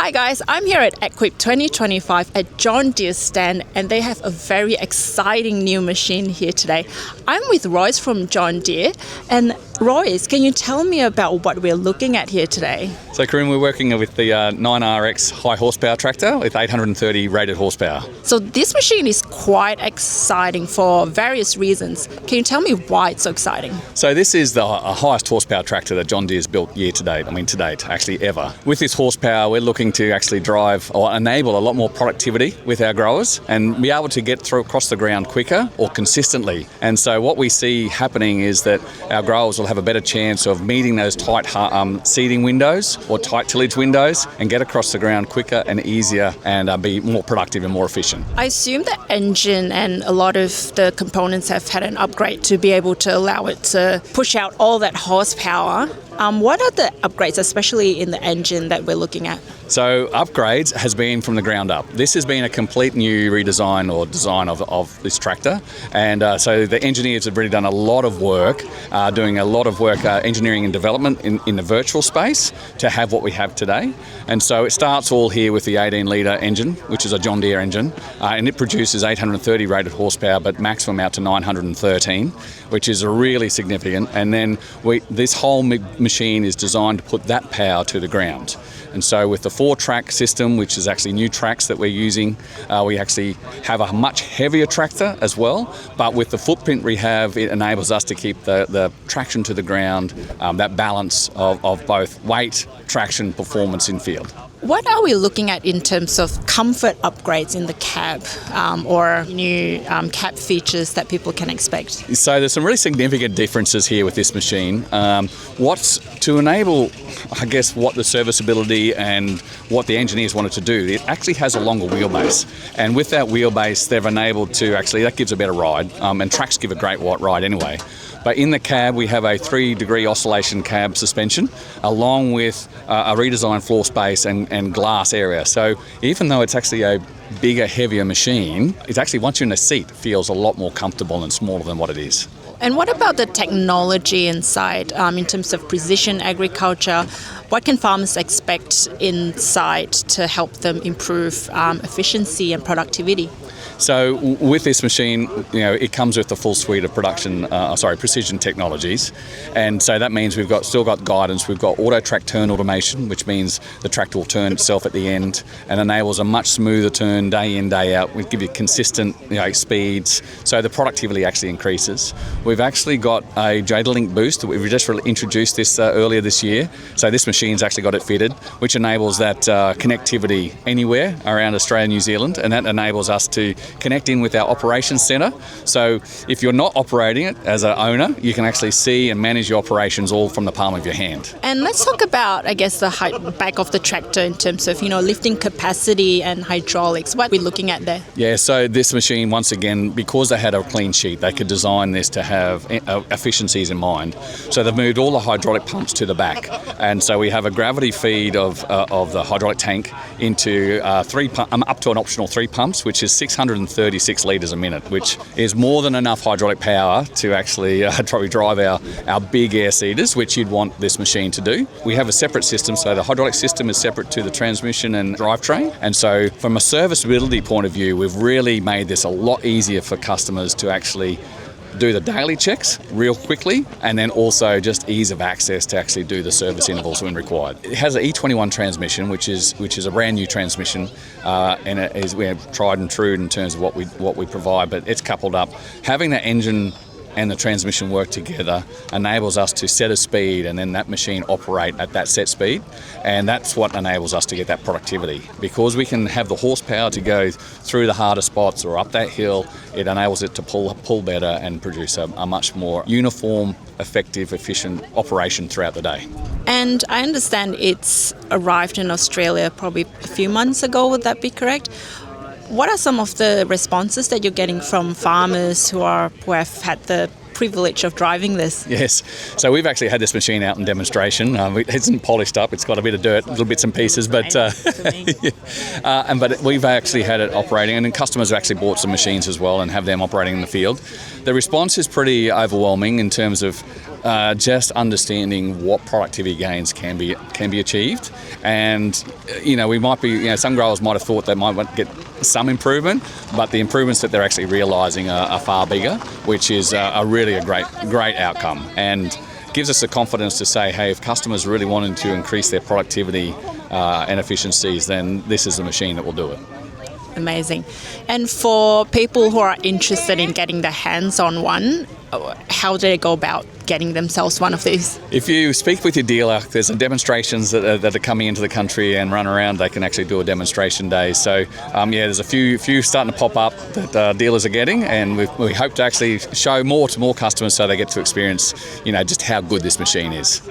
Hi guys, I'm here at AgQuip 2025 at John Deere's stand, and they have a very exciting new machine here today. I'm with Royce from John Deere, and Royce, can you tell me about what we're looking at here today? So Corinne, we're working with the 9RX high horsepower tractor with 830 rated horsepower. So this machine is quite exciting for various reasons. Can you tell me why it's so exciting? So this is the highest horsepower tractor that John Deere's built to date, actually ever. With this horsepower, we're looking to actually drive or enable a lot more productivity with our growers and be able to get through across the ground quicker or consistently. And so what we see happening is that our growers will have a better chance of meeting those tight seeding windows or tight tillage windows and get across the ground quicker and easier and be more productive and more efficient. I assume the engine and a lot of the components have had an upgrade to be able to allow it to push out all that horsepower. What are the upgrades, especially in the engine, that we're looking at? So upgrades has been from the ground up. This has been a complete new redesign or design of this tractor. And so the engineers have really done a lot of work, engineering and development in the virtual space to have what we have today. And so it starts all here with the 18-litre engine, which is a John Deere engine, and it produces 830 rated horsepower, but maximum out to 913, which is really significant. And then this whole machine is designed to put that power to the ground. And so with the 4-track system, which is actually new tracks that we're using, we actually have a much heavier tractor as well. But with the footprint we have, it enables us to keep the traction to the ground, that balance of both weight, traction, performance in field. What are we looking at in terms of comfort upgrades in the cab or new cab features that people can expect? So there's some really significant differences here with this machine. What's to enable, I guess, what the serviceability and what the engineers wanted to do, it actually has a longer wheelbase. And with that wheelbase, they've enabled to actually, that gives a better ride, and tracks give a great ride anyway. But in the cab, we have a 3-degree oscillation cab suspension, along with a redesigned floor space and glass area. So even though it's actually a bigger, heavier machine, it's actually, once you're in the seat, feels a lot more comfortable and smaller than what it is. And what about the technology inside in terms of precision agriculture? What can farmers expect inside to help them improve efficiency and productivity? So with this machine, it comes with the full suite of precision technologies. And so that means we've still got guidance. We've got auto track turn automation, which means the tractor will turn itself at the end and enables a much smoother turn day in, day out. We give you consistent speeds, so the productivity actually increases. We've actually got a JDLink Boost that we've just introduced this earlier this year. So this machine's actually got it fitted, which enables that connectivity anywhere around Australia and New Zealand, and that enables us to connect in with our operations centre. So if you're not operating it as an owner, you can actually see and manage your operations all from the palm of your hand. And let's talk about, I guess, the back of the tractor in terms of, lifting capacity and hydraulics. What are we looking at there? Yeah, so this machine, once again, because they had a clean sheet, they could design this to have efficiencies in mind. So they've moved all the hydraulic pumps to the back. And so we have a gravity feed of the hydraulic tank into up to an optional 3 pumps, which is 636 litres a minute, which is more than enough hydraulic power to actually probably drive our big air seeders, which you'd want this machine to do. We have a separate system, so the hydraulic system is separate to the transmission and drivetrain. And so from a serviceability point of view, we've really made this a lot easier for customers to actually do the daily checks real quickly, and then also just ease of access to actually do the service intervals when required. It has an E21 transmission, which is a brand new transmission, and it is tried and true in terms of what we provide. But it's coupled up. Having that engine and the transmission work together enables us to set a speed and then that machine operate at that set speed, and that's what enables us to get that productivity. Because we can have the horsepower to go through the harder spots or up that hill, it enables it to pull better and produce a much more uniform, effective, efficient operation throughout the day. And I understand it's arrived in Australia probably a few months ago, would that be correct? What are some of the responses that you're getting from farmers who have had the privilege of driving this. Yes. So we've actually had this machine out in demonstration. It isn't polished up. It's got a bit of dirt, little bits and pieces, but but we've actually had it operating, and then customers have actually bought some machines as well and have them operating in the field. The response is pretty overwhelming in terms of just understanding what productivity gains can be achieved. And we might be, some growers might have thought they might get some improvement, but the improvements that they're actually realising are far bigger, which is really a great outcome, and gives us the confidence to say, hey, if customers really wanting to increase their productivity and efficiencies, then this is the machine that will do it. Amazing. And for people who are interested in getting their hands on one, how do they go about getting themselves one of these? If you speak with your dealer, there's demonstrations that are coming into the country and run around. They can actually do a demonstration day. So there's a few starting to pop up that dealers are getting, and we hope to actually show more to more customers so they get to experience just how good this machine is.